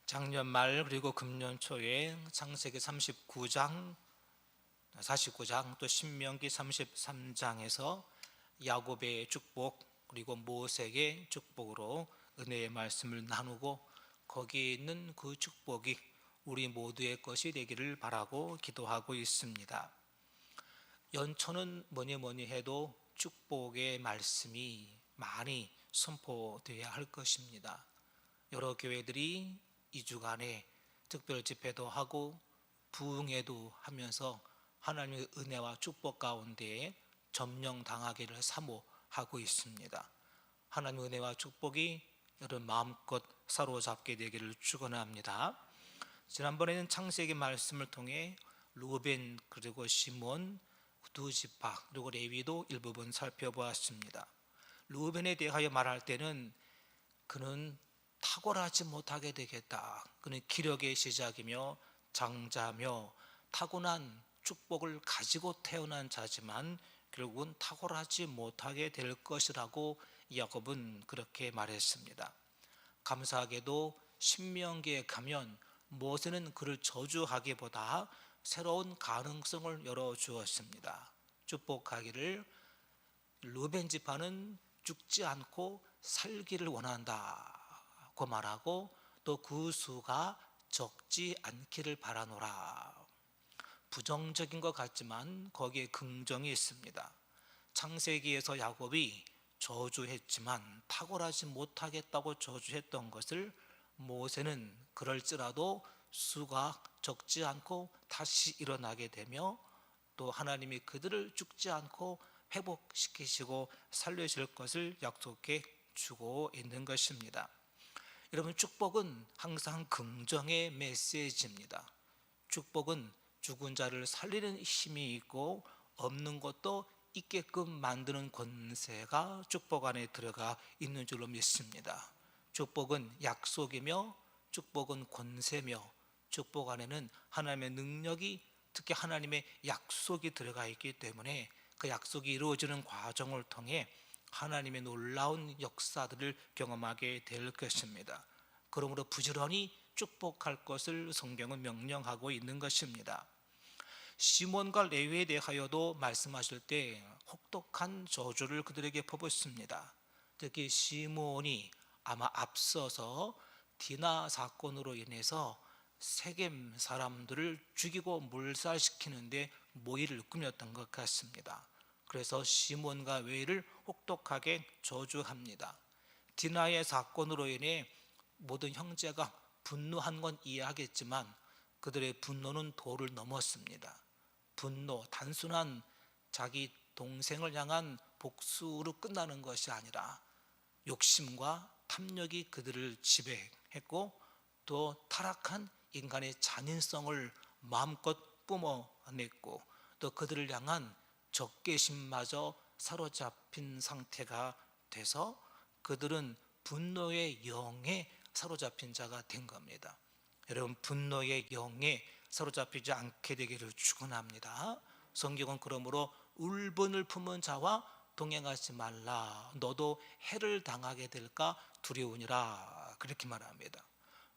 작년 말 그리고 금년 초에 창세기 39장, 49장 또 신명기 33장에서 야곱의 축복 그리고 모세의 축복으로 은혜의 말씀을 나누고 거기에 있는 그 축복이 우리 모두의 것이 되기를 바라고 기도하고 있습니다. 연초는 뭐니 해도 축복의 말씀이 많이 선포되어야 할 것입니다. 여러 교회들이 2주간에 특별 집회도 하고 부흥회도 하면서 하나님의 은혜와 축복 가운데 점령당하기를 사모하고 있습니다. 하나님의 은혜와 축복이 여러분 마음껏 사로잡게 되기를 축원합니다. 지난번에는 창세기 말씀을 통해 루벤 그리고 시몬 두 지파 그리고 레위도 일부분 살펴보았습니다. 루벤에 대하여 말할 때는 그는 탁월하지 못하게 되겠다. 그는 기력의 시작이며 장자며 타고난 축복을 가지고 태어난 자지만 결국은 탁월하지 못하게 될 것이라고 야곱은 그렇게 말했습니다. 감사하게도 신명기에 가면 모세는 그를 저주하기보다 새로운 가능성을 열어주었습니다. 축복하기를 루벤 지파는 죽지 않고 살기를 원한다고 말하고 또 그 수가 적지 않기를 바라노라. 부정적인 것 같지만 거기에 긍정이 있습니다. 창세기에서 야곱이 저주했지만 탁월하지 못하겠다고 저주했던 것을 모세는 그럴지라도 수가 적지 않고 다시 일어나게 되며 또 하나님이 그들을 죽지 않고 회복시키시고 살려주실 것을 약속해 주고 있는 것입니다. 여러분, 축복은 항상 긍정의 메시지입니다. 축복은 죽은 자를 살리는 힘이 있고 없는 것도 있게끔 만드는 권세가 축복 안에 들어가 있는 줄로 믿습니다. 축복은 약속이며 축복은 권세며 축복 안에는 하나님의 능력이 특히 하나님의 약속이 들어가 있기 때문에 그 약속이 이루어지는 과정을 통해 하나님의 놀라운 역사들을 경험하게 될 것입니다. 그러므로 부지런히 축복할 것을 성경은 명령하고 있는 것입니다. 시몬과 레위에 대하여도 말씀하실 때 혹독한 저주를 그들에게 퍼붓습니다. 특히 시몬이 아마 앞서서 디나 사건으로 인해서 세겜 사람들을 죽이고 몰살시키는데 모의를 꾸몄던 것 같습니다. 그래서 시몬과 레위를 혹독하게 저주합니다. 디나의 사건으로 인해 모든 형제가 분노한 건 이해하겠지만 그들의 분노는 도를 넘었습니다. 분노, 단순한 자기 동생을 향한 복수로 끝나는 것이 아니라 욕심과 탐욕이 그들을 지배했고 또 타락한 인간의 잔인성을 마음껏 뿜어냈고 또 그들을 향한 적개심마저 사로잡힌 상태가 돼서 그들은 분노의 영에 사로잡힌 자가 된 겁니다. 여러분, 분노의 영에 사로잡히지 않게 되기를 축원합니다. 성경은 그러므로 울분을 품은 자와 동행하지 말라. 너도 해를 당하게 될까 두려우니라. 그렇게 말합니다.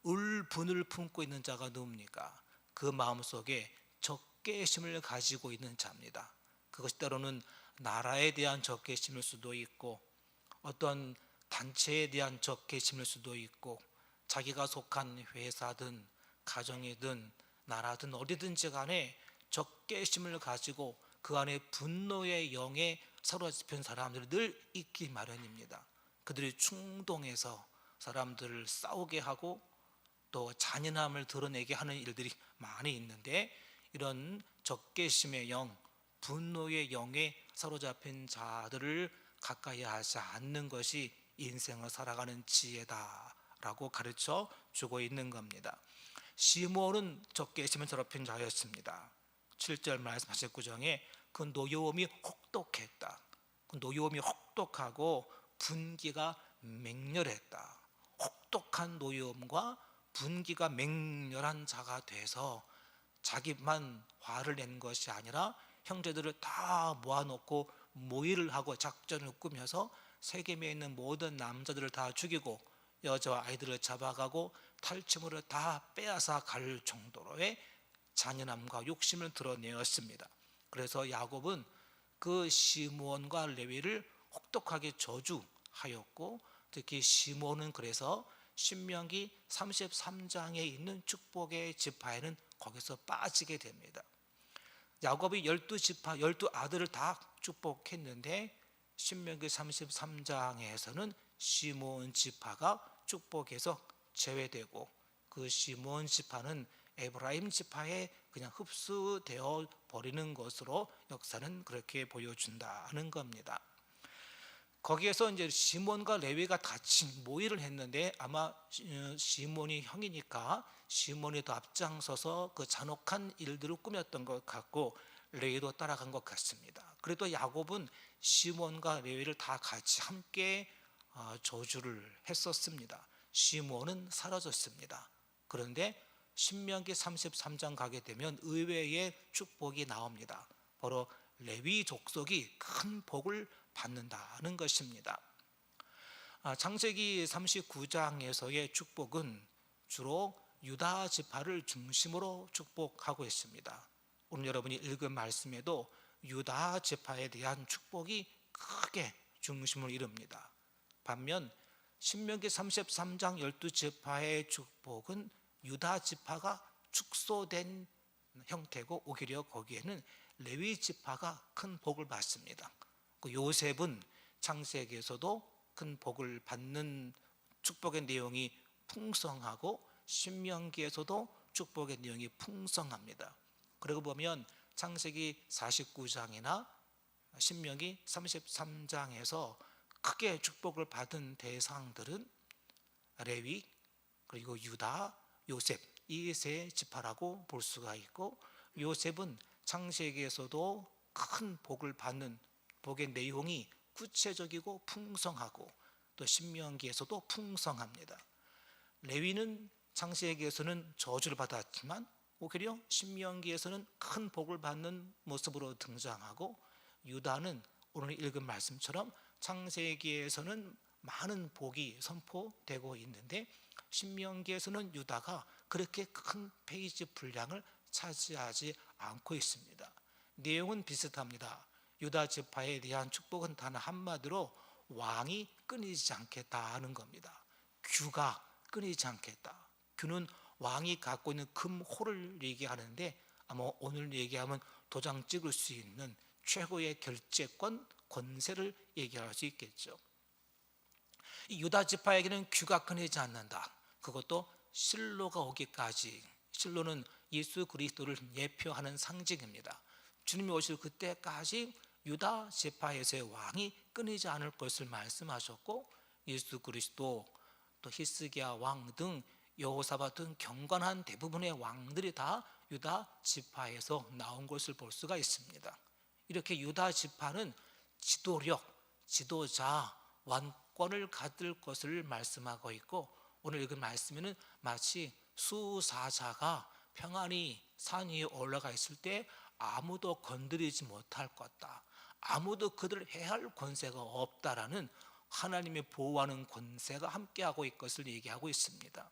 울분을 품고 있는 자가 누굽니까? 그 마음속에 적개심을 가지고 있는 자입니다. 그것이 때로는 나라에 대한 적개심일 수도 있고 어떤 단체에 대한 적개심일 수도 있고 자기가 속한 회사든 가정이든 나라든 어디든지 간에 적개심을 가지고 그 안에 분노의 영에 사로잡힌 사람들이 늘 있기 마련입니다. 그들이 충동해서 사람들을 싸우게 하고 또 잔인함을 드러내게 하는 일들이 많이 있는데 이런 적개심의 영, 분노의 영에 사로잡힌 자들을 가까이 하지 않는 것이 인생을 살아가는 지혜다라고 가르쳐 주고 있는 겁니다. 시몬은 적개심에 더럽힌 자였습니다. 7절 말씀 49장에 그 노여움이 혹독했다. 그 노여움이 혹독하고 분기가 맹렬했다. 혹독한 노여움과 분기가 맹렬한 자가 돼서 자기만 화를 낸 것이 아니라 형제들을 다 모아놓고 모의를 하고 작전을 꾸며서 세겜에 있는 모든 남자들을 다 죽이고 여자와 아이들을 잡아가고 탈취물을 다 빼앗아 갈 정도로의 잔인함과 욕심을 드러내었습니다. 그래서 야곱은 그 시므온과 레위를 혹독하게 저주하였고, 특히 시므온은 그래서 신명기 33장에 있는 축복의 지파에는 거기서 빠지게 됩니다. 야곱이 12지파 12아들을 다 축복했는데 신명기 33장에서는 시므온 지파가 축복에서 제외되고, 그 시므온 지파는 에브라임 지파에 그냥 흡수되어 버리는 것으로 역사는 그렇게 보여준다는 겁니다. 거기에서 이제 시몬과 레위가 같이 모의를 했는데, 아마 시몬이 형이니까 시몬이 더 앞장서서 그 잔혹한 일들을 꾸몄던 것 같고, 레위도 따라간 것 같습니다. 그래도 야곱은 시몬과 레위를 다 같이 함께 저주를 했었습니다. 시몬은 사라졌습니다. 그런데 신명기 33장 가게 되면 의외의 축복이 나옵니다. 바로 레위 족속이 큰 복을 받는다는 것입니다. 창세기 39장에서의 축복은 주로 유다 지파를 중심으로 축복하고 있습니다. 오늘 여러분이 읽은 말씀에도 유다 지파에 대한 축복이 크게 중심을 이룹니다. 반면 신명기 33장 12지파의 축복은 유다 지파가 축소된 형태고, 오히려 거기에는 레위 지파가 큰 복을 받습니다. 요셉은 창세기에서도 큰 복을 받는 축복의 내용이 풍성하고, 신명기에서도 축복의 내용이 풍성합니다. 그러고 보면 창세기 49장이나 신명기 33장에서 크게 축복을 받은 대상들은 레위, 그리고 유다, 요셉, 이 세 지파라고 볼 수가 있고, 요셉은 창세기에서도 큰 복을 받는 복의 내용이 구체적이고 풍성하고, 또 신명기에서도 풍성합니다. 레위는 창세기에서는 저주를 받았지만 오히려 신명기에서는 큰 복을 받는 모습으로 등장하고, 유다는 오늘 읽은 말씀처럼 창세기에서는 많은 복이 선포되고 있는데 신명기에서는 유다가 그렇게 큰 페이지 분량을 차지하지 않고 있습니다. 내용은 비슷합니다. 유다 지파에 대한 축복은 단 한마디로 왕이 끊이지 않겠다 하는 겁니다. 규가 끊이지 않겠다. 규는 왕이 갖고 있는 금호를 얘기하는데, 아마 오늘 얘기하면 도장 찍을 수 있는 최고의 결재권, 권세를 얘기할 수 있겠죠. 이 유다 지파에게는 규가 끊이지 않는다. 그것도 실로가 오기까지. 실로는 예수 그리스도를 예표하는 상징입니다. 주님이 오실 그때까지 유다 지파에서의 왕이 끊이지 않을 것을 말씀하셨고, 예수 그리스도, 또 히스기야 왕 등 여호사밧 등 경건한 대부분의 왕들이 다 유다 지파에서 나온 것을 볼 수가 있습니다. 이렇게 유다 지파는 지도력, 지도자, 왕권을 갖을 것을 말씀하고 있고, 오늘 읽은 말씀에는 마치 수사자가 평안히 산 위에 올라가 있을 때 아무도 건드리지 못할 것다, 아무도 그들을 해할 권세가 없다라는 하나님의 보호하는 권세가 함께하고 있을 것을 얘기하고 있습니다.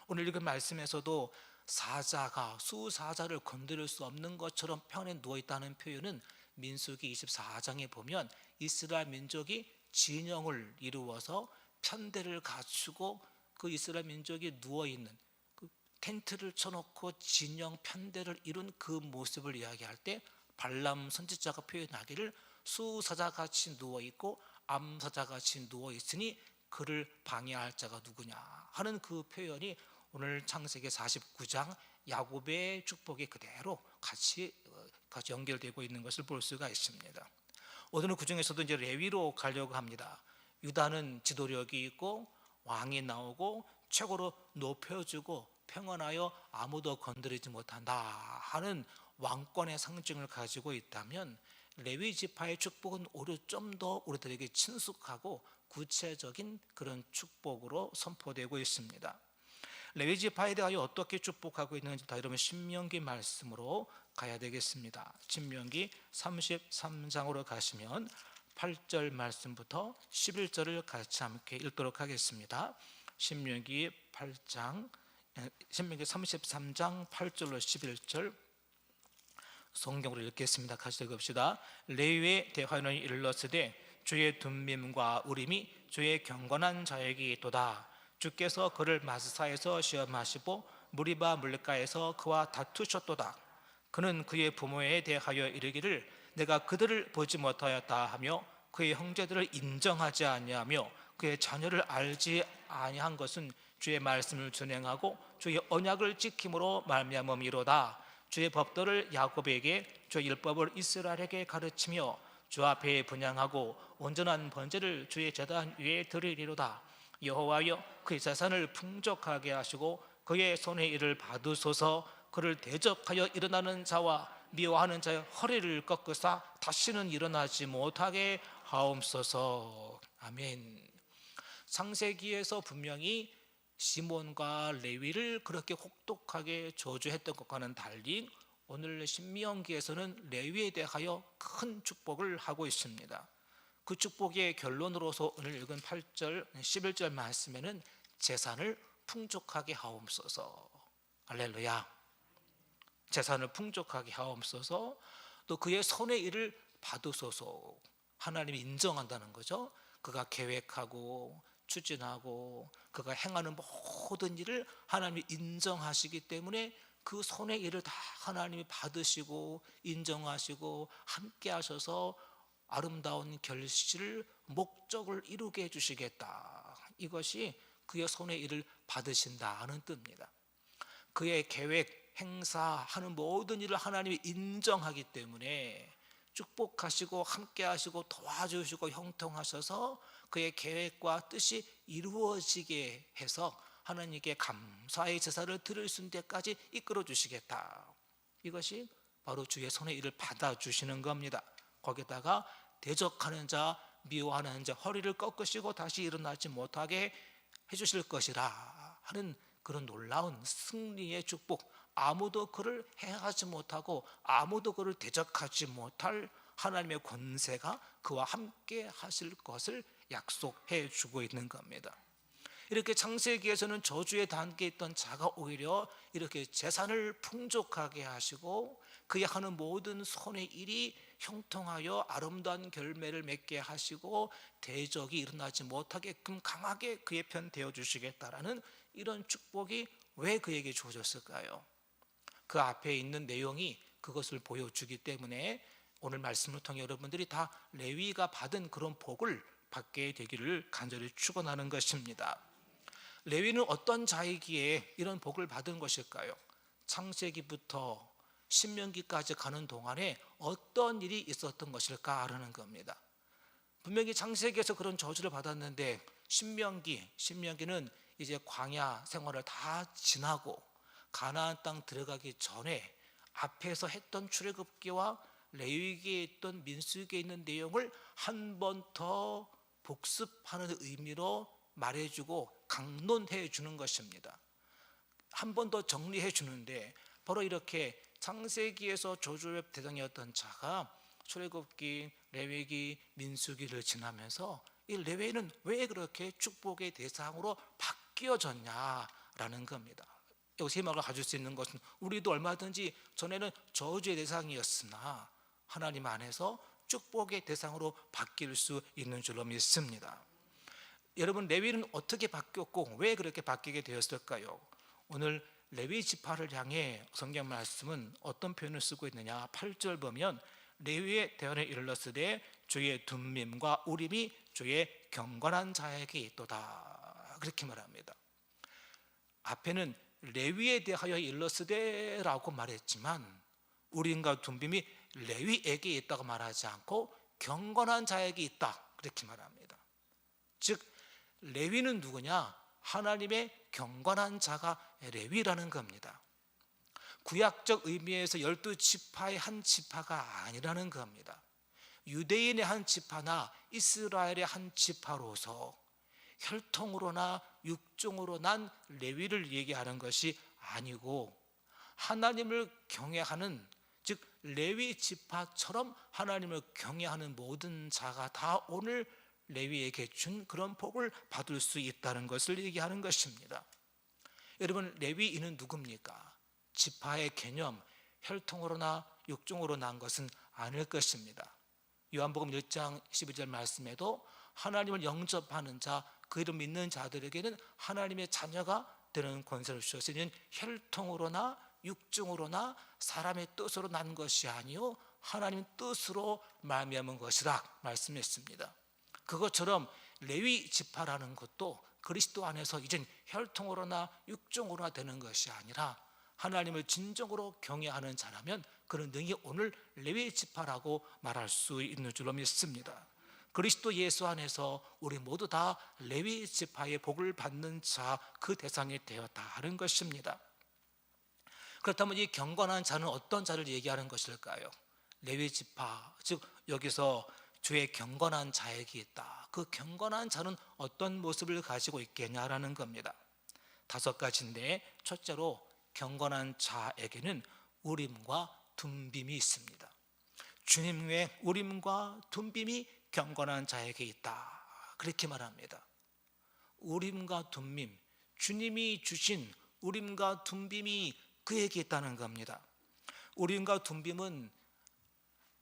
오늘 읽은 말씀에서도 사자가 수사자를 건드릴 수 없는 것처럼 평안에 누워있다는 표현은 민수기 24장에 보면 이스라엘 민족이 진영을 이루어서 편대를 갖추고 그 이스라엘 민족이 누워있는 그 텐트를 쳐놓고 진영 편대를 이룬 그 모습을 이야기할 때 발람 선지자가 표현하기를 수사자같이 누워있고 암사자같이 누워있으니 그를 방해할 자가 누구냐 하는 그 표현이 오늘 창세기 49장 야곱의 축복이 그대로 같이 연결되고 있는 것을 볼 수가 있습니다. 오늘은 그 중에서도 이제 레위로 가려고 합니다. 유다는 지도력이 있고 왕이 나오고 최고로 높여주고 평안하여 아무도 건드리지 못한다 하는 왕권의 상징을 가지고 있다면, 레위 지파의 축복은 오히려 좀 더 우리들에게 친숙하고 구체적인 그런 축복으로 선포되고 있습니다. 레위 지파에 대하여 어떻게 축복하고 있는지 다 여러분 신명기 말씀으로 가야 되겠습니다. 신명기 33장으로 가시면 8절 말씀부터 11절을 같이 함께 읽도록 하겠습니다. 신명기 8장 신명기 33장 8절로 11절 성경으로 읽겠습니다. 같이 읽읍시다. 레위에 대하여는 일렀으되 주의 둠밈과 우림이 주의 경건한 자에게 있도다. 주께서 그를 마스사에서 시험하시고 무리바 물가에서 그와 다투셨도다. 그는 그의 부모에 대하여 이르기를 내가 그들을 보지 못하였다 하며 그의 형제들을 인정하지 아니하며 그의 자녀를 알지 아니한 것은 주의 말씀을 준행하고 주의 언약을 지킴으로 말미암음이로다. 주의 법도를 야곱에게 주의 율법을 이스라엘에게 가르치며 주 앞에 분향하고 온전한 번제를 주의 제단 위에 드리리로다. 여호와여 그의 재산을 풍족하게 하시고 그의 손의 일을 받으소서. 그를 대적하여 일어나는 자와 미워하는 자의 허리를 꺾으사 다시는 일어나지 못하게 하옵소서. 아멘. 창세기에서 분명히 시몬과 레위를 그렇게 혹독하게 저주했던 것과는 달리 오늘 신명기에서는 레위에 대하여 큰 축복을 하고 있습니다. 그 축복의 결론으로서 오늘 읽은 8절 11절 말씀에는 재산을 풍족하게 하옵소서. 할렐루야. 재산을 풍족하게 하옵소서. 또 그의 손의 일을 받으소서. 하나님이 인정한다는 거죠. 그가 계획하고 추진하고 그가 행하는 모든 일을 하나님이 인정하시기 때문에 그 손의 일을 다 하나님이 받으시고 인정하시고 함께 하셔서 아름다운 결실을 목적을 이루게 해주시겠다. 이것이 그의 손의 일을 받으신다는 뜻입니다. 그의 계획, 행사하는 모든 일을 하나님이 인정하기 때문에 축복하시고 함께 하시고 도와주시고 형통하셔서 그의 계획과 뜻이 이루어지게 해서 하나님께 감사의 제사를 드릴 수 있는 데까지 이끌어 주시겠다. 이것이 바로 주의 손의 일을 받아주시는 겁니다. 거기다가 대적하는 자, 미워하는 자 허리를 꺾으시고 다시 일어나지 못하게 해주실 것이라 하는 그런 놀라운 승리의 축복. 아무도 그를 해하지 못하고 아무도 그를 대적하지 못할 하나님의 권세가 그와 함께 하실 것을 약속해 주고 있는 겁니다. 이렇게 창세기에서는 저주의 단계에 있던 자가 오히려 이렇게 재산을 풍족하게 하시고 그의 하는 모든 손의 일이 형통하여 아름다운 결매를 맺게 하시고 대적이 일어나지 못하게끔 강하게 그의 편 되어 주시겠다라는 이런 축복이 왜 그에게 주어졌을까요? 그 앞에 있는 내용이 그것을 보여주기 때문에 오늘 말씀을 통해 여러분들이 다 레위가 받은 그런 복을 받게 되기를 간절히 축원하는 것입니다. 레위는 어떤 자이기에 이런 복을 받은 것일까요? 창세기부터 신명기까지 가는 동안에 어떤 일이 있었던 것일까 하는 겁니다. 분명히 창세기에서 그런 저주를 받았는데 신명기는 이제 광야 생활을 다 지나고 가나안 땅 들어가기 전에 앞에서 했던 출애굽기와 레위기에 있던 민수기에 있는 내용을 한 번 더 복습하는 의미로 말해주고 강론해 주는 것입니다. 한 번 더 정리해 주는데 바로 이렇게 창세기에서 저주의 대상이었던 자가 출애굽기, 레위기, 민수기를 지나면서 이 레위는 왜 그렇게 축복의 대상으로 바뀌어졌냐라는 겁니다. 여기서 희망을 가질 수 있는 것은 우리도 얼마든지 전에는 저주의 대상이었으나 하나님 안에서 축복의 대상으로 바뀔 수 있는 줄로 믿습니다. 여러분, 레위는 어떻게 바뀌었고 왜 그렇게 바뀌게 되었을까요? 오늘 레위 지파를 향해 성경 말씀은 어떤 표현을 쓰고 있느냐? 8절 보면 레위의 대언에 이르렀으되 주의 둠밈과 우림이 주의 경건한 자에게 있도다. 그렇게 말합니다. 앞에는 레위에 대하여 일렀으되라고 말했지만 우림과 둠밈이 레위에게 있다고 말하지 않고 경건한 자에게 있다 그렇게 말합니다. 즉 레위는 누구냐? 하나님의 경건한 자가 레위라는 겁니다. 구약적 의미에서 12지파의 한 지파가 아니라는 겁니다. 유대인의 한 지파나 이스라엘의 한 지파로서 혈통으로나 육종으로 난 레위를 얘기하는 것이 아니고 하나님을 경외하는, 즉 레위 지파처럼 하나님을 경외하는 모든 자가 다 오늘 레위에게 준 그런 복을 받을 수 있다는 것을 얘기하는 것입니다. 여러분, 레위인은 누굽니까? 지파의 개념, 혈통으로나 육종으로 난 것은 아닐 것입니다. 요한복음 1장 12절 말씀에도 하나님을 영접하는 자, 그 이름 믿는 자들에게는 하나님의 자녀가 되는 권세를 주셨으니 혈통으로나 육종으로나 사람의 뜻으로 난 것이 아니요 하나님 뜻으로 말미암은 것이라 말씀했습니다. 그것처럼 레위 지파라는 것도 그리스도 안에서 이젠 혈통으로나 육종으로나 되는 것이 아니라 하나님을 진정으로 경외하는 자라면 그는 능히 오늘 레위 지파라고 말할 수 있는 줄로 믿습니다. 그리스도 예수 안에서 우리 모두 다 레위 지파의 복을 받는 자, 그 대상이 되었다 하는 것입니다. 그렇다면 이 경건한 자는 어떤 자를 얘기하는 것일까요? 레위 지파, 즉 여기서 주의 경건한 자에게 있다. 그 경건한 자는 어떤 모습을 가지고 있겠냐라는 겁니다. 5가지인데, 첫째로 경건한 자에게는 우림과 둠빔이 있습니다. 주님의 우림과 둠빔이 경건한 자에게 있다, 그렇게 말합니다. 우림과 둠빔, 주님이 주신 우림과 둠빔이 그에게 있다는 겁니다. 우림과 둠빔은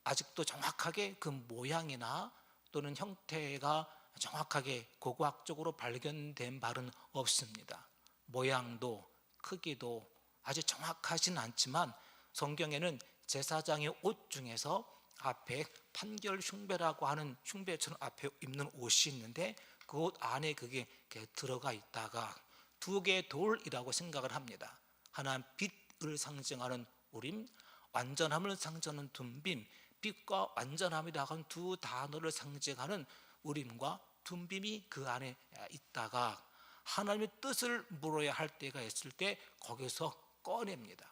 아직도 정확하게 그 모양이나 또는 형태가 정확하게 고고학적으로 발견된 바는 없습니다. 모양도 크기도 아주 정확하진 않지만 성경에는 제사장의 옷 중에서 앞에 판결 흉배라고 하는 흉배처럼 앞에 입는 옷이 있는데 그 옷 안에 그게 들어가 있다가 2개의 돌이라고 생각을 합니다. 하나는 빛을 상징하는 우림, 완전함을 상징하는 둠빔, 빛과 완전함이라고 하는 2 단어를 상징하는 우림과 둠빔이 그 안에 있다가 하나님의 뜻을 물어야 할 때가 있을 때 거기서 꺼냅니다.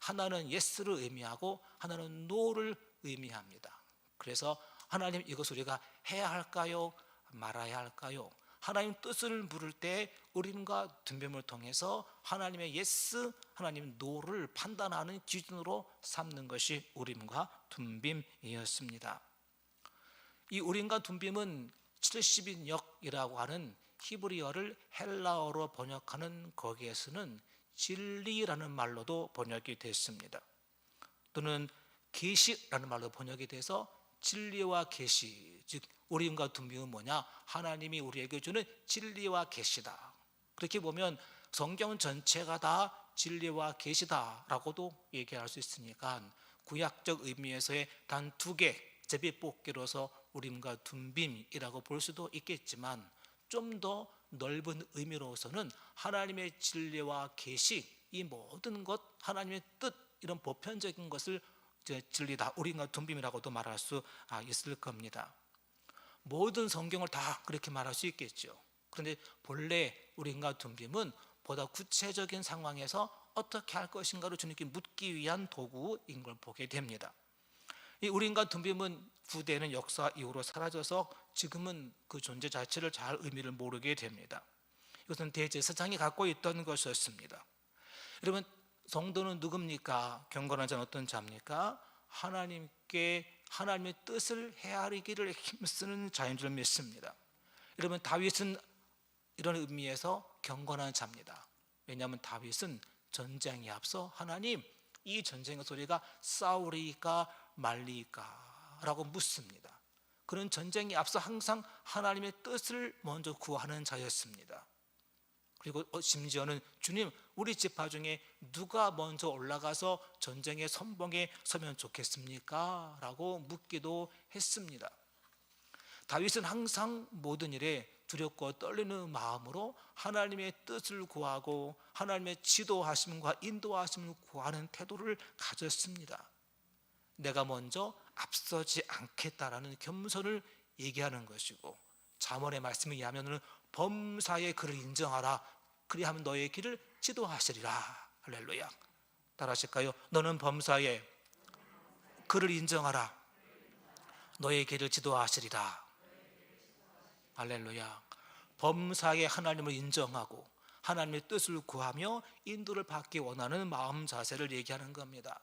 하나는 예스를 의미하고 하나는 노를 의미합니다. 그래서 하나님, 이것을 우리가 해야 할까요? 말아야 할까요? 하나님 뜻을 물을 때 우림과 둠빔을 통해서 하나님의 예스, 하나님의 노를 판단하는 기준으로 삼는 것이 우림과 둠빔이었습니다. 이 우림과 둠빔은 70인역이라고 하는 히브리어를 헬라어로 번역하는 거기에서는 진리라는 말로도 번역이 됐습니다. 또는 계시라는 말로 번역이 돼서 진리와 계시, 즉 우림과 둠빔은 뭐냐? 하나님이 우리에게 주는 진리와 계시다. 그렇게 보면 성경 전체가 다 진리와 계시다라고도 얘기할 수 있으니까 구약적 의미에서의 단 2개 제비뽑기로서 우림과 둠빔이라고 볼 수도 있겠지만 좀 더 넓은 의미로서는 하나님의 진리와 계시, 이 모든 것, 하나님의 뜻, 이런 보편적인 것을 진리다, 우림과 둠빔이라고도 말할 수 있을 겁니다. 모든 성경을 다 그렇게 말할 수 있겠죠. 그런데 본래 우림과 둠빔은 보다 구체적인 상황에서 어떻게 할 것인가를 주님께 묻기 위한 도구인 걸 보게 됩니다. 이 우림과 둠빔은 후대에는 역사 이후로 사라져서 지금은 그 존재 자체를 잘 의미를 모르게 됩니다. 이것은 대제사장이 갖고 있던 것이었습니다. 여러분, 성도는 누굽니까? 경건한 자는 어떤 자입니까? 하나님의 뜻을 헤아리기를 힘쓰는 자인 줄 믿습니다. 여러분, 다윗은 이런 의미에서 경건한 자입니다. 왜냐하면 다윗은 전쟁에 앞서 하나님, 이 전쟁의 소리가 싸우리까 말리까 라고 묻습니다. 그는 전쟁에 앞서 항상 하나님의 뜻을 먼저 구하는 자였습니다. 그리고 심지어는 주님, 우리 지파 중에 누가 먼저 올라가서 전쟁의 선봉에 서면 좋겠습니까? 라고 묻기도 했습니다. 다윗은 항상 모든 일에 두렵고 떨리는 마음으로 하나님의 뜻을 구하고 하나님의 지도하심과 인도하심을 구하는 태도를 가졌습니다. 내가 먼저 앞서지 않겠다라는 겸손을 얘기하는 것이고, 잠언의 말씀에 의하면 범사의 그를 인정하라, 그리하면 너의 길을 지도하시리라. 할렐루야. 따라하실까요? 너는 범사에 그를 인정하라, 너의 길을 지도하시리라. 할렐루야. 범사에 하나님을 인정하고 하나님의 뜻을 구하며 인도를 받기 원하는 마음 자세를 얘기하는 겁니다.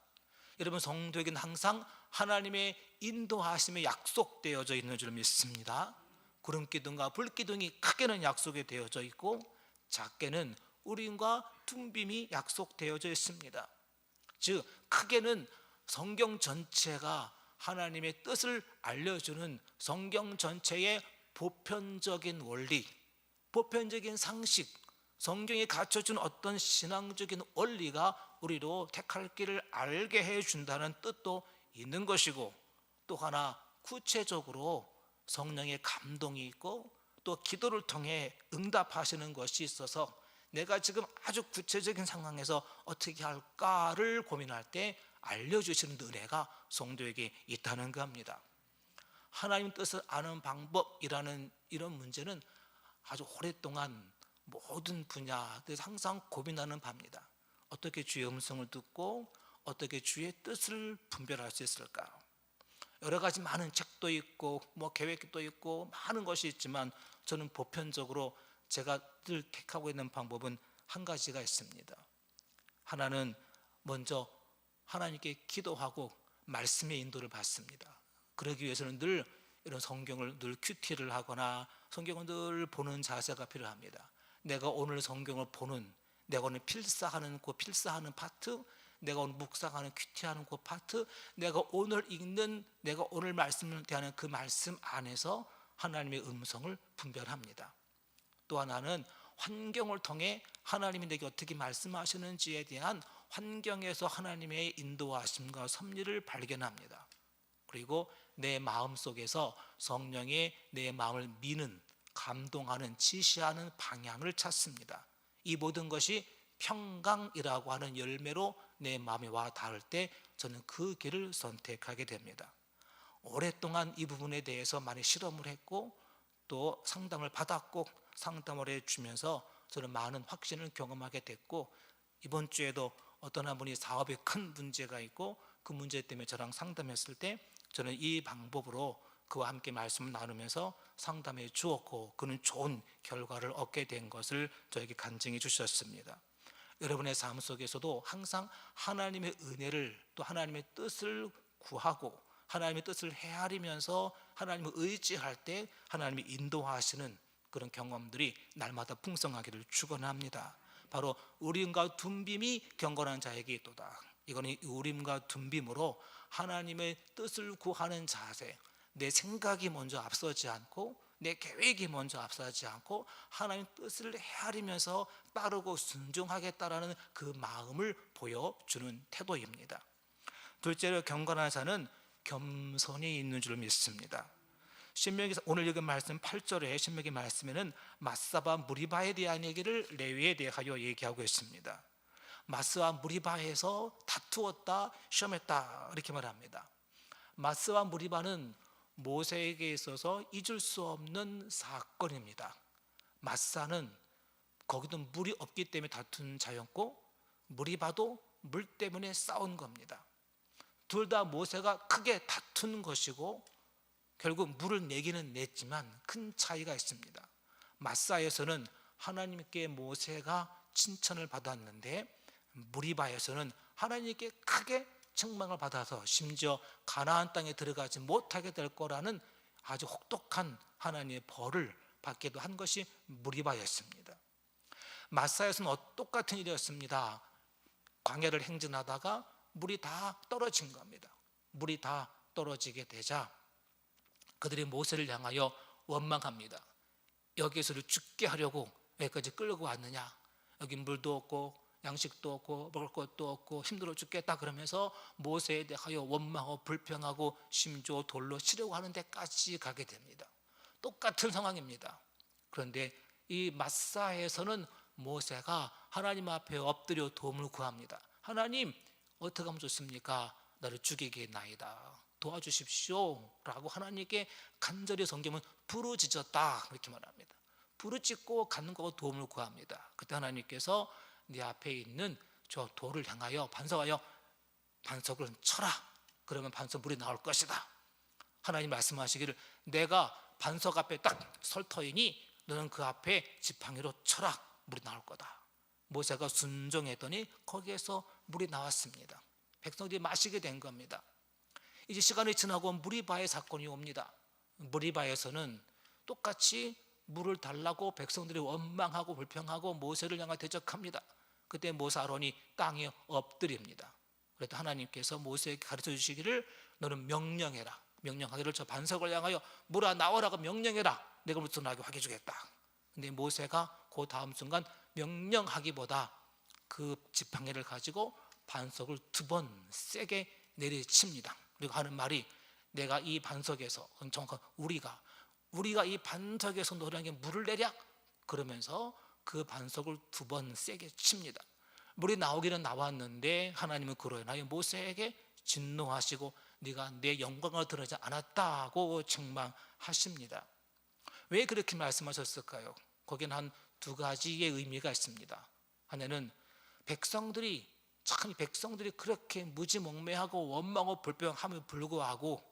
여러분, 성도에게는 항상 하나님의 인도하심에 약속되어져 있는 줄 믿습니다. 구름기둥과 불기둥이 크게는 약속이 되어져 있고 작게는 우림과 tum빔이 약속되어져 있습니다. 즉 크게는 성경 전체가 하나님의 뜻을 알려주는 성경 전체의 보편적인 원리, 보편적인 상식, 성경이 갖춰준 어떤 신앙적인 원리가 우리로 택할 길을 알게 해준다는 뜻도 있는 것이고, 또 하나 구체적으로 성령의 감동이 있고 또 기도를 통해 응답하시는 것이 있어서 내가 지금 아주 구체적인 상황에서 어떻게 할까를 고민할 때 알려주시는 은혜가 성도에게 있다는 겁니다. 하나님 뜻을 아는 방법이라는 이런 문제는 아주 오랫동안 모든 분야에서 항상 고민하는 바입니다. 어떻게 주의 음성을 듣고 어떻게 주의 뜻을 분별할 수 있을까? 여러 가지 많은 책도 있고 계획도 있고 많은 것이 있지만 저는 보편적으로 제가 늘 택하고 있는 방법은 한 가지가 있습니다. 하나는 먼저 하나님께 기도하고 말씀의 인도를 받습니다. 그러기 위해서는 늘 이런 성경을 늘 큐티를 하거나 성경을 늘 보는 자세가 필요합니다. 내가 오늘 성경을 보는, 내가 오늘 필사하는 그 필사하는 파트, 내가 오늘 묵상하는 큐티하는 그 파트, 내가 오늘 읽는, 내가 오늘 말씀을 대하는 그 말씀 안에서 하나님의 음성을 분별합니다. 또 하나는 환경을 통해 하나님이 내게 어떻게 말씀하시는지에 대한 환경에서 하나님의 인도하심과 섭리를 발견합니다. 그리고 내 마음 속에서 성령의 내 마음을 미는, 감동하는, 지시하는 방향을 찾습니다. 이 모든 것이 평강이라고 하는 열매로 내 마음에 와 닿을 때 저는 그 길을 선택하게 됩니다. 오랫동안 이 부분에 대해서 많이 실험을 했고 또 상담을 받았고 상담을 해주면서 저는 많은 확신을 경험하게 됐고, 이번 주에도 어떤 한 분이 사업에 큰 문제가 있고 그 문제 때문에 저랑 상담했을 때 저는 이 방법으로 그와 함께 말씀을 나누면서 상담해 주었고 그는 좋은 결과를 얻게 된 것을 저에게 간증해 주셨습니다. 여러분의 삶 속에서도 항상 하나님의 은혜를 또 하나님의 뜻을 구하고 하나님의 뜻을 헤아리면서 하나님을 의지할 때 하나님이 인도하시는 그런 경험들이 날마다 풍성하기를 축원합니다. 바로 우림과 둠빔이 경건한 자에게 있도다. 이거는 우림과 둠빔으로 하나님의 뜻을 구하는 자세, 내 생각이 먼저 앞서지 않고 내 계획이 먼저 앞서지 않고 하나님의 뜻을 헤아리면서 따르고 순종하겠다라는 그 마음을 보여주는 태도입니다. 둘째로 경건한 자는 겸손이 있는 줄 믿습니다. 신명기 오늘 읽은 말씀 8절에 신명기 말씀에는 마사와 무리바에 대한 얘기를 레위에 대하여 얘기하고 있습니다. 마스와 무리바에서 다투었다, 시험했다 이렇게 말합니다. 마스와 무리바는 모세에게 있어서 잊을 수 없는 사건입니다. 마사는 거기도 물이 없기 때문에 다툰 자였고 무리바도 물 때문에 싸운 겁니다. 둘 다 모세가 크게 다툰 것이고 결국 물을 내기는 냈지만 큰 차이가 있습니다. 마사에서는 하나님께 모세가 칭찬을 받았는데 무리바에서는 하나님께 크게 책망을 받아서 심지어 가나안 땅에 들어가지 못하게 될 거라는 아주 혹독한 하나님의 벌을 받기도 한 것이 무리바였습니다. 마사에서는 똑같은 일이었습니다. 광야를 행진하다가 물이 다 떨어진 겁니다. 물이 다 떨어지게 되자 그들이 모세를 향하여 원망합니다. 여기서를 죽게 하려고 여기까지 끌고 왔느냐? 여기 물도 없고 양식도 없고 먹을 것도 없고 힘들어 죽겠다 그러면서 모세에 대하여 원망하고 불평하고 심지어 돌로 치려고 하는 데까지 가게 됩니다. 똑같은 상황입니다. 그런데 이 마사에서는 모세가 하나님 앞에 엎드려 도움을 구합니다. 하나님 어떻게 하면 좋습니까? 나를 죽이겠나이다, 도와주십시오 라고 하나님께 간절히 성경은 부르짖었다 이렇게 말합니다. 부르짖고 가는 거고 도움을 구합니다. 그때 하나님께서 네 앞에 있는 저 돌을 향하여 반석하여 반석을 쳐라. 그러면 반석 물이 나올 것이다. 하나님 말씀하시기를 내가 반석 앞에 딱 설 터이니 너는 그 앞에 지팡이로 쳐라. 물이 나올 거다. 모세가 순종했더니 거기에서 물이 나왔습니다. 백성들이 마시게 된 겁니다. 이제 시간이 지나고 무리바의 사건이 옵니다. 무리바에서는 똑같이 물을 달라고 백성들이 원망하고 불평하고 모세를 향해 대적합니다. 그때 모세 아론이 땅에 엎드립니다. 그래도 하나님께서 모세에게 가르쳐 주시기를 너는 명령해라. 명령하기를 저 반석을 향하여 물아 나오라고 명령해라. 내가 물도 나게 하게 해주겠다. 근데 모세가 그 다음 순간 명령하기보다 그 지팡이를 가지고 반석을 2번 세게 내리칩니다. 그리고 하는 말이 내가 이 반석에서, 정확한 우리가 이 반석에서 노래하게 물을 내랴. 그러면서 그 반석을 2번 세게 칩니다. 물이 나오기는 나왔는데 하나님은 그로 인하여 모세에게 진노하시고 네가 내 영광을 드러내지 않았다고 책망하십니다. 왜 그렇게 말씀하셨을까요? 거기는 한 2가지의 의미가 있습니다. 하나는 백성들이 그렇게 무지몽매하고 원망하고 불평함에 불구하고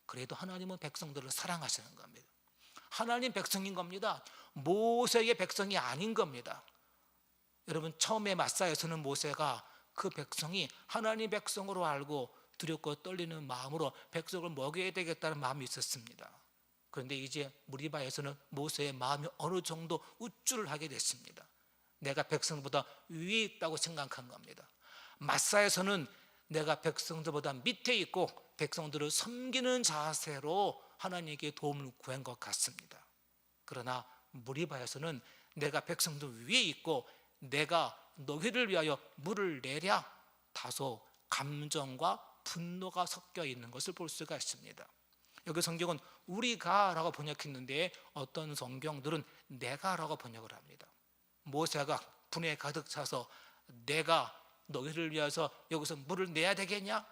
그래도 하나님은 백성들을 사랑하시는 겁니다. 하나님 백성인 겁니다. 모세의 백성이 아닌 겁니다. 여러분, 처음에 마사에서는 모세가 그 백성이 하나님 백성으로 알고 두렵고 떨리는 마음으로 백성을 먹여야 되겠다는 마음이 있었습니다. 그런데 이제 무리바에서는 모세의 마음이 어느 정도 우쭐을 하게 됐습니다. 내가 백성보다 위에 있다고 생각한 겁니다. 마사에서는 내가 백성들보다 밑에 있고 백성들을 섬기는 자세로 하나님께 도움을 구한 것 같습니다. 그러나 무리바에서는 내가 백성들 위에 있고 내가 너희를 위하여 물을 내랴, 다소 감정과 분노가 섞여 있는 것을 볼 수가 있습니다. 여기 성경은 우리가 라고 번역했는데 어떤 성경들은 내가 라고 번역을 합니다. 모세가 분에 가득 차서 내가 너희를 위해서 여기서 물을 내야 되겠냐?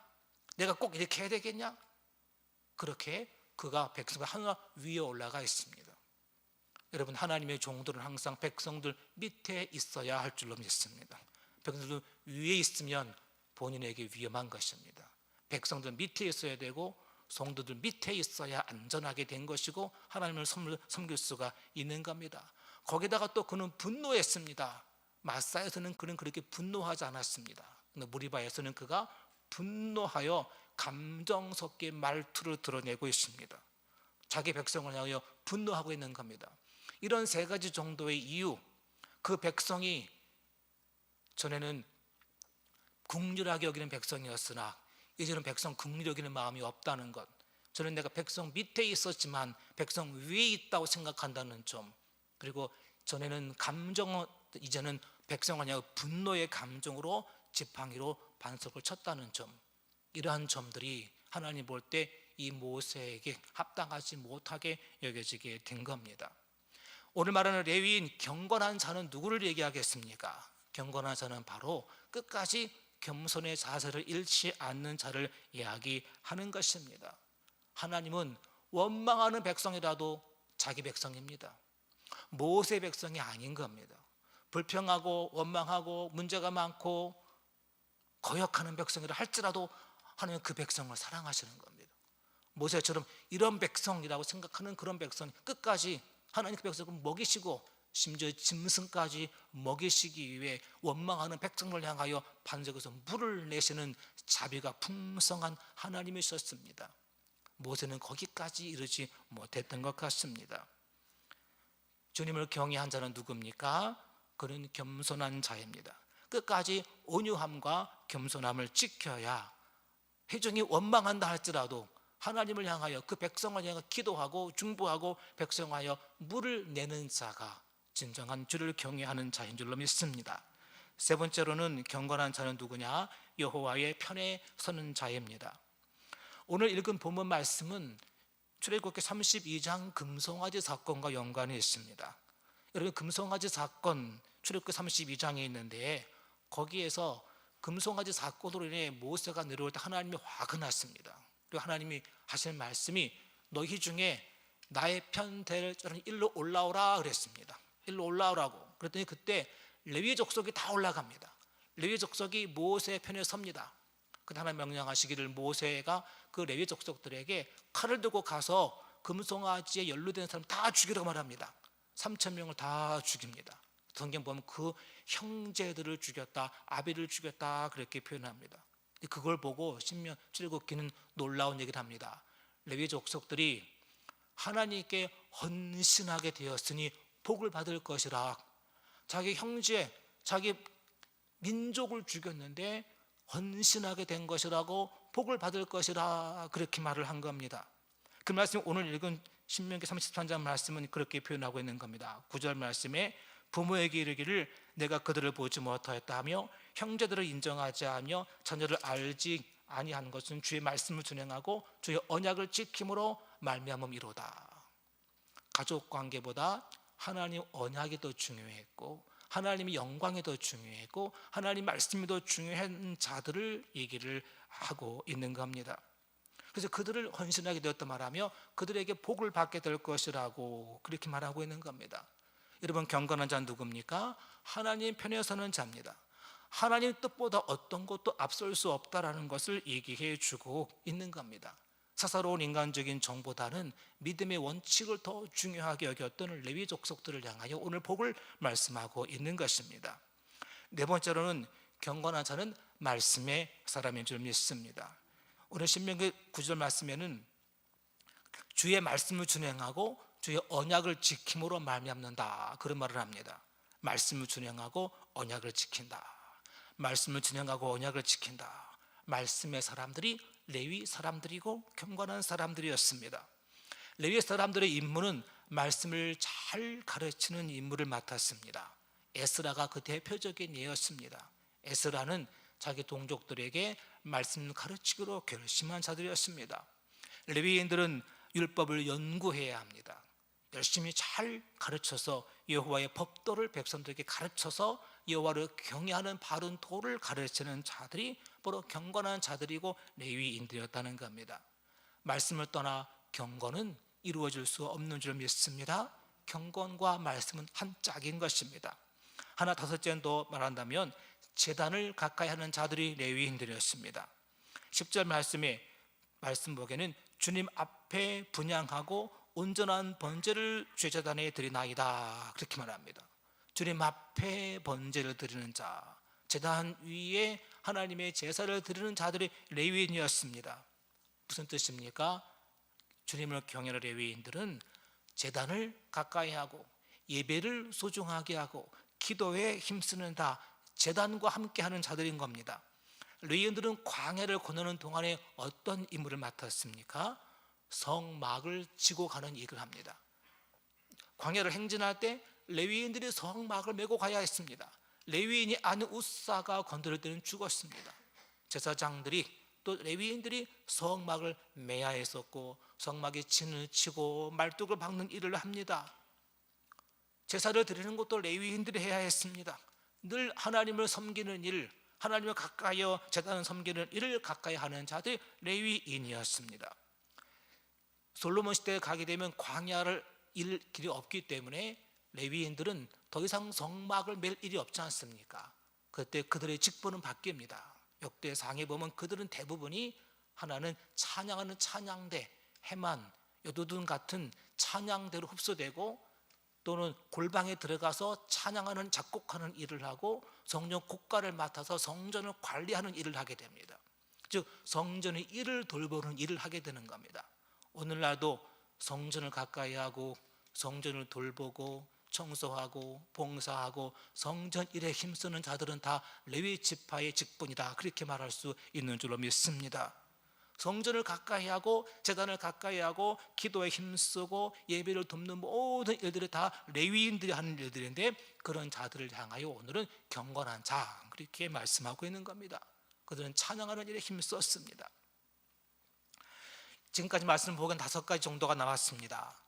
내가 꼭 이렇게 해야 되겠냐? 그렇게 그가 백성과 하나 위에 올라가 있습니다. 여러분, 하나님의 종들은 항상 백성들 밑에 있어야 할 줄로 믿습니다. 백성들 위에 있으면 본인에게 위험한 것입니다. 백성들 밑에 있어야 되고 성도들 밑에 있어야 안전하게 된 것이고 하나님을 섬길 수가 있는 겁니다. 거기다가 또 그는 분노했습니다. 마사에서는 그는 그렇게 분노하지 않았습니다. 근데 무리바에서는 그가 분노하여 감정 섞인 말투를 드러내고 있습니다. 자기 백성을 향하여 분노하고 있는 겁니다. 이런 3가지 정도의 이유, 그 백성이 전에는 긍휼하게 여기는 백성이었으나 이제는 백성 긍휼히 여기는 마음이 없다는 것, 저는 내가 백성 밑에 있었지만 백성 위에 있다고 생각한다는 점, 그리고 전에는 이제는 백성을 향하여 분노의 감정으로 지팡이로 반석을 쳤다는 점, 이러한 점들이 하나님 볼 때 이 모세에게 합당하지 못하게 여겨지게 된 겁니다. 오늘 말하는 레위인 경건한 자는 누구를 얘기하겠습니까? 경건한 자는 바로 끝까지 겸손의 자세를 잃지 않는 자를 이야기하는 것입니다. 하나님은 원망하는 백성이라도 자기 백성입니다. 모세 백성이 아닌 겁니다. 불평하고 원망하고 문제가 많고 거역하는 백성이라 할지라도 하나님은 그 백성을 사랑하시는 겁니다. 모세처럼 이런 백성이라고 생각하는 그런 백성, 끝까지 하나님 그 백성을 먹이시고 심지어 짐승까지 먹이시기 위해 원망하는 백성을 향하여 반석에서 물을 내시는 자비가 풍성한 하나님이셨습니다. 모세는 거기까지 이르지 못했던 것 같습니다. 주님을 경외한 자는 누굽니까? 그는 겸손한 자입니다. 끝까지 온유함과 겸손함을 지켜야 회중이 원망한다 할지라도 하나님을 향하여 그 백성을 향하여 기도하고 중보하고 백성을 향하여 물을 내는 자가 진정한 주를 경외하는 자인 줄로 믿습니다. 3번째로는 경건한 자는 누구냐? 여호와의 편에 서는 자입니다. 오늘 읽은 본문 말씀은 출애굽기 32장 금송아지 사건과 연관이 있습니다. 여러분, 금송아지 사건 출애굽기 32장에 있는데 거기에서 금송아지 사건으로 인해 모세가 내려올 때 하나님이 화가 났습니다. 그리고 하나님이 하신 말씀이 너희 중에 나의 편 될 자는 일로 올라오라 그랬습니다. 일로 올라오라고. 그랬더니 그때 레위 족속이 다 올라갑니다. 레위 족속이 모세의 편에 섭니다. 그때 하나님 명령하시기를 모세가 그 레위 족속들에게 칼을 들고 가서 금송아지에 연루된 사람 다 죽이라고 말합니다. 3,000명을 다 죽입니다. 성경 보면 그 형제들을 죽였다, 아비를 죽였다 그렇게 표현합니다. 그걸 보고 신명 출애굽기는 놀라운 얘기를 합니다. 레위 족속들이 하나님께 헌신하게 되었으니 복을 받을 것이라. 자기 형제, 자기 민족을 죽였는데 헌신하게 된 것이라고 복을 받을 것이라 그렇게 말을 한 겁니다. 그 말씀 오늘 읽은 신명기 33장 말씀은 그렇게 표현하고 있는 겁니다. 9절 말씀에 부모에게 이르기를 내가 그들을 보지 못하였다 하며 형제들을 인정하지 하며 자녀를 알지 아니한 것은 주의 말씀을 준행하고 주의 언약을 지킴으로 말미암음이로다. 가족 관계보다 하나님 언약이 더 중요했고 하나님의 영광이 더 중요했고 하나님 말씀이 더 중요한 자들을 얘기를 하고 있는 겁니다. 그래서 그들을 헌신하게 되었다 말하며 그들에게 복을 받게 될 것이라고 그렇게 말하고 있는 겁니다. 여러분, 경건한 자는 누굽니까? 하나님 편에 서는 자입니다. 하나님 뜻보다 어떤 것도 앞설 수 없다라는 것을 얘기해 주고 있는 겁니다. 사사로운 인간적인 정보다는 믿음의 원칙을 더 중요하게 여겼던 레위 족속들을 향하여 오늘 복을 말씀하고 있는 것입니다. 네 번째로는 경건한 자는 말씀의 사람인 줄 믿습니다. 오늘 신명기 9절 말씀에는 주의 말씀을 준행하고 주의 언약을 지킴으로 말미암는다 그런 말을 합니다. 말씀을 준행하고 언약을 지킨다. 말씀을 준행하고 언약을 지킨다. 말씀의 사람들이 레위 사람들이고 경건한 사람들이었습니다. 레위 사람들의 임무는 말씀을 잘 가르치는 임무를 맡았습니다. 에스라가 그 대표적인 예였습니다. 에스라는 자기 동족들에게 말씀을 가르치기로 결심한 자들이었습니다. 레위인들은 율법을 연구해야 합니다. 열심히 잘 가르쳐서 여호와의 법도를 백성들에게 가르쳐서 여호와를 경외하는 바른 도를 가르치는 자들이 바로 경건한 자들이고 레위인들이었다는 겁니다. 말씀을 떠나 경건은 이루어질 수 없는 줄 믿습니다. 경건과 말씀은 한 짝인 것입니다. 하나 다섯째는 더 말한다면 제단을 가까이 하는 자들이 레위인들이었습니다. 10절 말씀에 말씀 보기에는 주님 앞에 분향하고 온전한 번제를 제사단에 드리나이다 그렇게 말합니다. 주님 앞에 번제를 드리는 자, 제단 위에 하나님의 제사를 드리는 자들이 레위인이었습니다. 무슨 뜻입니까? 주님을 경외하는 레위인들은 제단을 가까이 하고 예배를 소중하게 하고 기도에 힘쓰는 다 제단과 함께하는 자들인 겁니다. 레위인들은 광야를 건너는 동안에 어떤 임무를 맡았습니까? 성막을 지고 가는 일을 합니다. 광야를 행진할 때 레위인들이 성막을 메고 가야 했습니다. 레위인이 아닌 우사가 건드릴 때는 죽었습니다. 제사장들이 또 레위인들이 성막을 메야 했었고 성막에 진을 치고 말뚝을 박는 일을 합니다. 제사를 드리는 것도 레위인들이 해야 했습니다. 늘 하나님을 섬기는 일, 하나님을 가까이어 제단을 섬기는 일을 가까이 하는 자들이 레위인이었습니다. 솔로몬 시대에 가게 되면 광야를 일 길이 없기 때문에 레위인들은 더 이상 성막을 맬 일이 없지 않습니까? 그때 그들의 직분은 바뀝니다. 역대상에 보면 그들은 대부분이 하나는 찬양하는 찬양대, 해만, 여두둔 같은 찬양대로 흡수되고 또는 골방에 들어가서 찬양하는 작곡하는 일을 하고 성전 곡가를 맡아서 성전을 관리하는 일을 하게 됩니다. 즉 성전의 일을 돌보는 일을 하게 되는 겁니다. 오늘날도 성전을 가까이 하고 성전을 돌보고 청소하고 봉사하고 성전 일에 힘쓰는 자들은 다 레위 지파의 직분이다 그렇게 말할 수 있는 줄로 믿습니다. 성전을 가까이 하고 제단을 가까이 하고 기도에 힘쓰고 예배를 돕는 모든 일들이 다 레위인들이 하는 일들인데 그런 자들을 향하여 오늘은 경건한 자 그렇게 말씀하고 있는 겁니다. 그들은 찬양하는 일에 힘썼습니다. 지금까지 말씀을 보면 5가지 정도가 나왔습니다.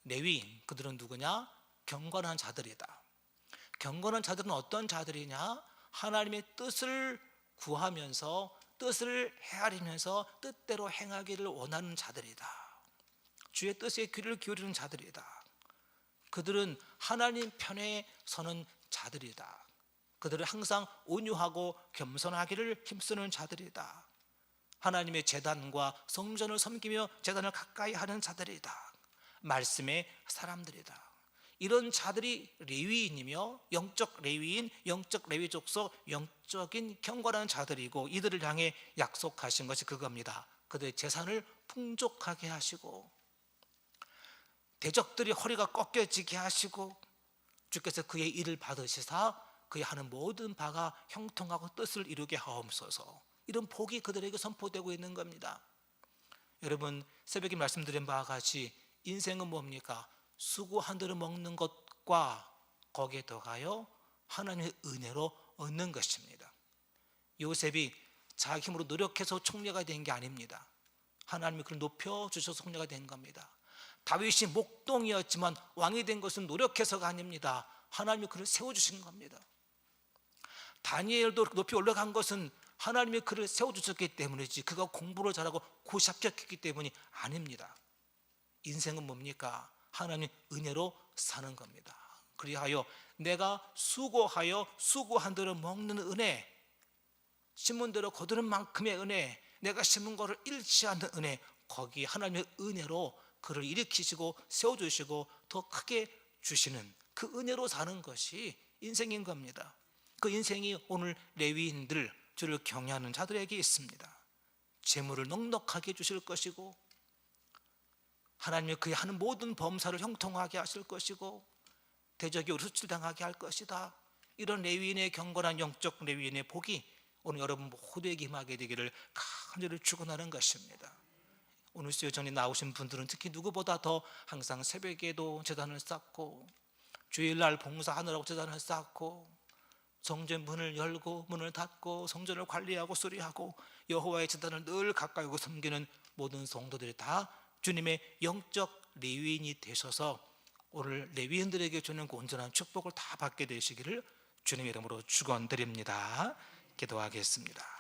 레위인, 그들은 누구냐? 경건한 자들이다. 경건한 자들은 어떤 자들이냐? 하나님의 뜻을 구하면서 뜻을 헤아리면서 뜻대로 행하기를 원하는 자들이다. 주의 뜻에 귀를 기울이는 자들이다. 그들은 하나님 편에 서는 자들이다. 그들은 항상 온유하고 겸손하기를 힘쓰는 자들이다. 하나님의 제단과 성전을 섬기며 제단을 가까이 하는 자들이다. 말씀의 사람들이다. 이런 자들이 레위인이며 영적 레위인, 영적 레위 족속, 영적인 경건한 자들이고 이들을 향해 약속하신 것이 그겁니다. 그들의 재산을 풍족하게 하시고 대적들이 허리가 꺾여지게 하시고 주께서 그의 일을 받으시사 그의 하는 모든 바가 형통하고 뜻을 이루게 하옵소서. 이런 복이 그들에게 선포되고 있는 겁니다. 여러분, 새벽에 말씀드린 바와 같이 인생은 뭡니까? 수고한 대로 먹는 것과 거기에 더하여 하나님의 은혜로 얻는 것입니다. 요셉이 자기 힘으로 노력해서 총리가 된 게 아닙니다. 하나님이 그를 높여주셔서 총리가 된 겁니다. 다윗이 목동이었지만 왕이 된 것은 노력해서가 아닙니다. 하나님이 그를 세워주신 겁니다. 다니엘도 높이 올라간 것은 하나님이 그를 세워주셨기 때문이지 그가 공부를 잘하고 고시 합격했기 때문이 아닙니다. 인생은 뭡니까? 하나님 은혜로 사는 겁니다. 그리하여 내가 수고하여 수고한 대로 먹는 은혜, 심은 대로 거두는 만큼의 은혜, 내가 심은 것을 잃지 않는 은혜, 거기 하나님의 은혜로 그를 일으키시고 세워주시고 더 크게 주시는 그 은혜로 사는 것이 인생인 겁니다. 그 인생이 오늘 레위인들, 주를 경외하는 자들에게 있습니다. 재물을 넉넉하게 주실 것이고 하나님이 그의 하는 모든 범사를 형통하게 하실 것이고 대적이 수출당하게 할 것이다. 이런 레위인의 경건한 영적 레위인의 복이 오늘 여러분 모두에게 임하게 되기를 간절히 축원하는 것입니다. 오늘 수요전에 나오신 분들은 특히 누구보다 더 항상 새벽에도 제단을 쌓고 주일날 봉사하느라고 제단을 쌓고 성전 문을 열고 문을 닫고 성전을 관리하고 수리하고 여호와의 제단을 늘 가까이 오고 섬기는 모든 성도들이 다 주님의 영적 레위인이 되셔서 오늘 레위인들에게 주는 그 온전한 축복을 다 받게 되시기를 주님의 이름으로 축원드립니다. 기도하겠습니다.